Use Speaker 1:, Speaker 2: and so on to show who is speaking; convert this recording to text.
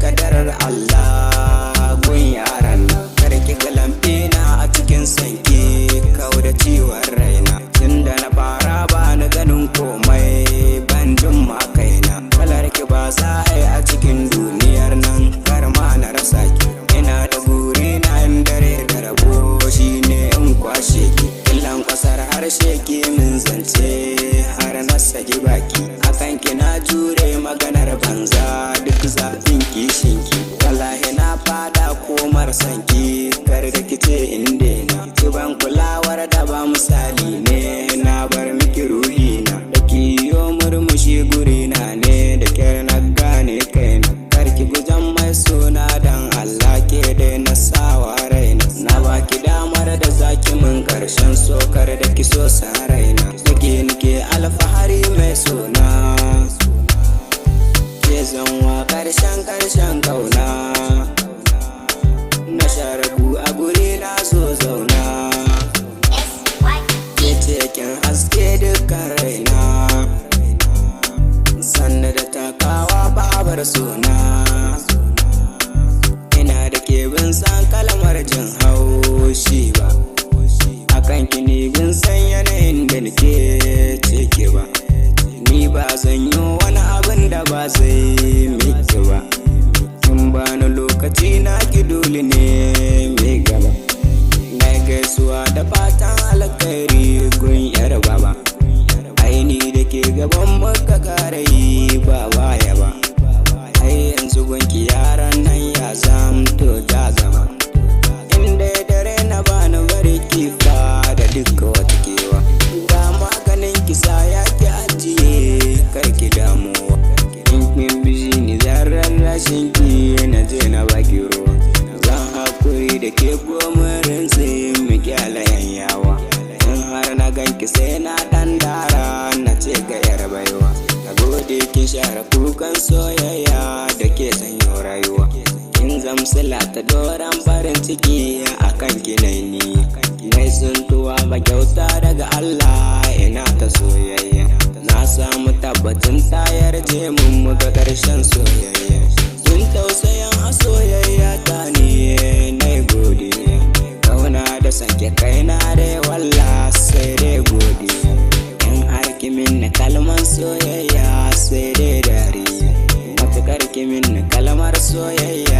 Speaker 1: kadarar Allah gun yaran nan. Karkiga lanfina a cikin sanki kau da ciwon raina. Tunda na fara ba ni ganin komai ban jin ma kaina. Kalar ki ba za a yi a cikin duniyar nan kar ma na rasa ki. Ina da buri na in dare da rabo shine in kwashe ki. Killan kwasar harshe ki min zance har na saki baki. Akan ki na jure maganar banza duk zafin kishin ki. Wallahi na fada komar sanki kar da kice in daina. Ki ban kulawar da ba misali ne na bar miki ruhi na. Da ki yo murmushi guri na ne da kyar na gane kaina. Kar ki gujan mai suna dan Allah ke dai na sawa raina. Na baki damar da zaki min karshen sokar da ki so san raina. Nake nike alfahari mai suna ke zanwa karshen kauna. Na sharabu a guri na so zauna. Ke cikin haske dukkan raina. Sanna da takawa babar suna. Ina da ke bin san kalmar jin haushi ba. Akan ki ni bin san yanayin da nake ciki ba. Ni ba zan yi wani abin da ba zai miki ba. Kin bani lokaci na ki dole ne mai gaba. Na gaisuwa da fatan alkhairi gun yar baba. Aini da ke gaban maka kare yi ba baya ba. Ai yanzu gunki yaran nan ya zamto ja gaba. Inda dare na bani bari kifa da duka wata kewa. Ga maganin kisa ya ki ajiye karki damuwa. In biji ni zarar rashin ki na je na baki ruwa. Zan hakuri da ke gomarin sai mu kyala yanyawa. In har na ganki sai na dan dara na ce ga yar baiwa. Na gode kin share kukan soyayya da ke sanyo rayuwa. Kin zamsila ta doran farin ciki akan ki ni. Nai suntuwa ba kyauta daga Allah ina ta soyayya. Na samu tabbacin tayar je mun muga karshen soyayya. Kin tausayan a soyayya ta ne nai godiya. Kauna da sanke kaina dai walla sai dai godiya. In har kimin na kalmar soyayya sai dai dariya. Matukar kimin na kalmar soyayya